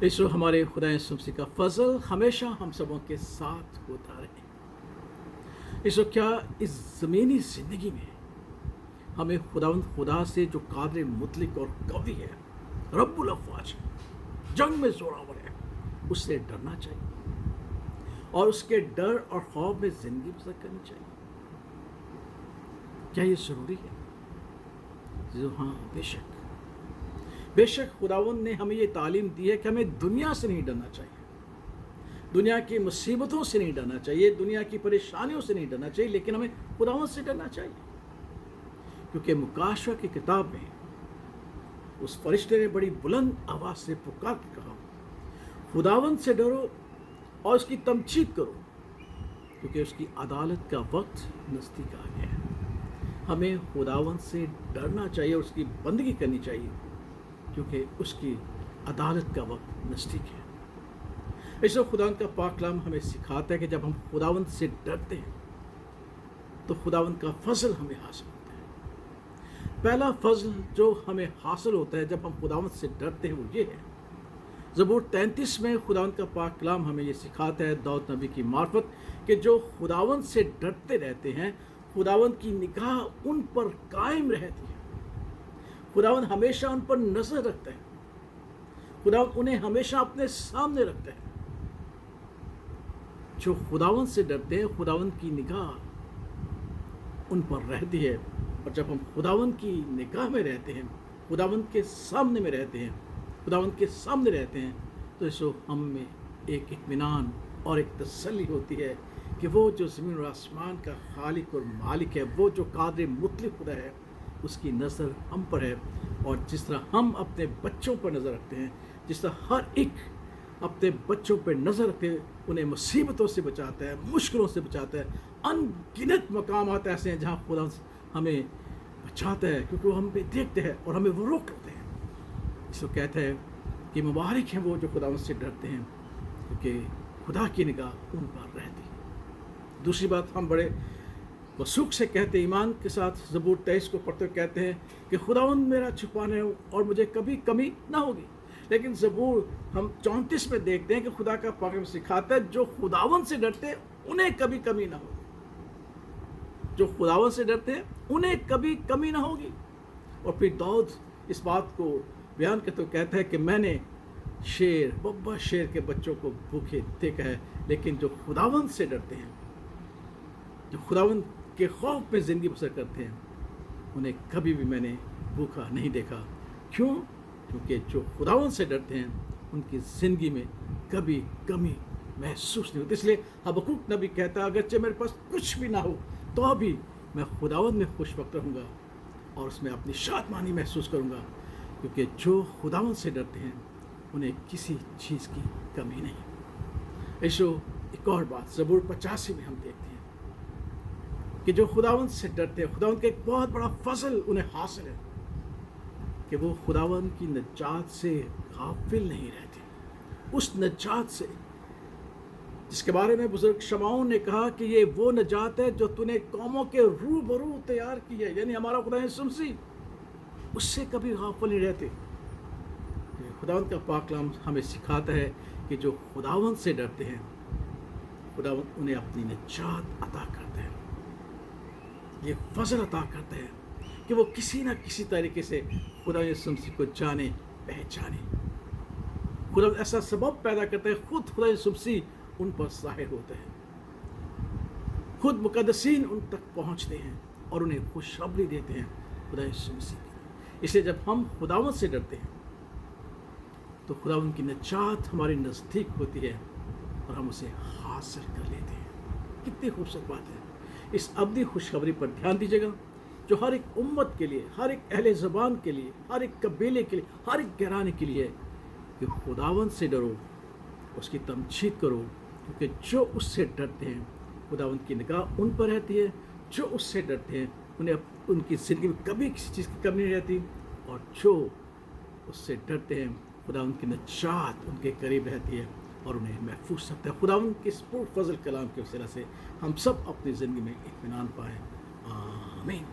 ईशो हमारे खुदा यीशु मसीह का फजल हमेशा हम सबों के साथ होता रहे। ईशो क्या इस ज़मीनी ज़िंदगी में हमें खुदा से जो कादिर मुतलक और कवी है, रब्बुल अफ़वाज, जंग में ज़ोरावर है, उससे डरना चाहिए और उसके डर और खौफ में ज़िंदगी बसर करनी चाहिए। क्या ये ज़रूरी है? जो हाँ, बेशक बेशक खुदावंद ने हमें ये तालीम दी है कि हमें दुनिया से नहीं डरना चाहिए, दुनिया की मुसीबतों से नहीं डरना चाहिए, दुनिया की परेशानियों से नहीं डरना चाहिए, लेकिन हमें खुदावंद से डरना चाहिए। क्योंकि मुकाशवा की किताब में उस फरिश्ते ने बड़ी बुलंद आवाज़ से पुकार के कहा, खुदावंद से डरो और उसकी तमजीद करो, क्योंकि उसकी अदालत का वक्त नज़दीक आ गया है। हमें खुदावंद से डरना चाहिए और उसकी बंदगी करनी चाहिए, क्योंकि उसकी अदालत का वक्त नज़दीक है। इसलिए खुदावंद का पाक कलाम हमें सिखाता है कि जब हम खुदावंद से डरते हैं तो खुदावंद का फजल हमें हासिल होता है। पहला फजल जो हमें हासिल होता है जब हम खुदावंद से डरते हैं वो ये है, ज़बूर 33 में खुदावंद का पाक कलाम हमें ये सिखाता है दाऊद नबी की मार्फत कि जो खुदावंद से डरते रहते हैं खुदावंद की निगाह उन पर कायम रहती है, खुदावंद हमेशा उन पर नजर रखता है, खुदावंद उन्हें हमेशा अपने सामने रखता है। जो खुदावंद से डरते हैं खुदावंद की निगाह उन पर रहती है, और जब हम खुदावंद की निगाह में रहते हैं, खुदावंद के सामने में रहते हैं, खुदावंद के सामने रहते हैं, तो इसो हम में एक इत्मीनान और एक तसल्ली होती है कि वो जो ज़मीन और आसमान का खालिक और मालिक है, वो जो कादिर मुतलक खुदा है, उसकी नज़र हम पर है। और जिस तरह हम अपने बच्चों पर नज़र रखते हैं, जिस तरह हर एक अपने बच्चों पर नज़र रखते हैं, उन्हें मुसीबतों से बचाता है, मुश्किलों से बचाता है। अनगिनत मकामात ऐसे हैं जहाँ खुदा हमें बचाता है, क्योंकि वो हम पे देखते हैं और हमें वो रोक लेते हैं। इसको कहते हैं कि मुबारक हैं वो जो खुदा से डरते हैं, क्योंकि खुदा की निगाह उन पर रहती है। दूसरी बात, हम बड़े वसूख से कहते हैं, ईमान के साथ ज़बूर 23 को पढ़ते कहते हैं कि खुदावंद मेरा छुपाने और मुझे कभी कमी ना होगी। लेकिन ज़बूर हम 34 में देखते हैं कि खुदा का पाक कलाम सिखाता है जो खुदावंद से डरते हैं उन्हें कभी कमी ना होगी, जो खुदावंद से डरते हैं उन्हें कभी कमी ना होगी। और फिर दाऊद इस बात को बयान करते हुए कहता है कि मैंने शेर बब्बा शेर के बच्चों को भूखे देखा है, लेकिन जो खुदावंद से डरते हैं, जो खुदावंद के खौफ में ज़िंदगी बसर करते हैं, उन्हें कभी भी मैंने भूखा नहीं देखा। क्यों? क्योंकि जो खुदावंद से डरते हैं उनकी ज़िंदगी में कभी कमी महसूस नहीं होती। इसलिए हबक्कुक नबी कहता है, अगरचे मेरे पास कुछ भी ना हो तो भी मैं खुदावंद में खुश वक्त रहूँगा और उसमें अपनी शादमानी महसूस करूँगा, क्योंकि जो खुदावंद से डरते हैं उन्हें किसी चीज़ की कमी नहीं। ऐसो एक और बात ज़बूर 85 में हम देखते हैं कि जो खुदावंद से डरते हैं, खुदावंद का एक बहुत बड़ा फजल उन्हें हासिल है कि वो खुदावंद की नजात से गाफिल नहीं रहते। उस नजात से जिसके बारे में बुजुर्ग शमाउन ने कहा कि ये वो नजात है जो तूने कौमों के रूबरू तैयार की है, यानी हमारा खुदा यीशु मसीह, उससे कभी गाफिल नहीं रहते। खुदावंद का पाक कलाम हमें सिखाता है कि जो खुदावंद से डरते हैं खुदावंद उन्हें अपनी निजात अता करते हैं, ये फजल अता करते हैं कि वो किसी न किसी तरीके से खुदा यीशु मसीह को जाने पहचाने। खुदा ऐसा सबब पैदा करता है, खुद खुदा यीशु मसीह उन पर ज़ाहिर होते हैं, खुद मुकद्दसीन उन तक पहुंचते हैं और उन्हें खुशखबरी देते हैं खुदा यीशु मसीह की। इसलिए जब हम खुदावंद से डरते हैं तो खुदावंद की निजात हमारे नज़दीक होती है और हम उसे हासिल कर लेते हैं। कितनी खूबसूरत बात है। इस अब्दी खुशखबरी पर ध्यान दीजिएगा जो हर एक उम्मत के लिए, हर एक अहले ज़बान के लिए, हर एक कबीले के लिए, हर एक घराने के लिए, कि खुदावंद से डरो, उसकी तमजीद करो, क्योंकि जो उससे डरते हैं खुदावंद की निगाह उन पर रहती है। जो उससे डरते हैं उन्हें उनकी ज़िंदगी में कभी किसी चीज़ की कमी नहीं रहती, और जो उससे डरते हैं खुदावंद की निजात उनके करीब रहती है और उन्हें महफूज रखता है। खुदावंद के इस फजल कलाम के वसीला से हम सब अपनी ज़िंदगी में इत्मीनान पाएँ। आमीन।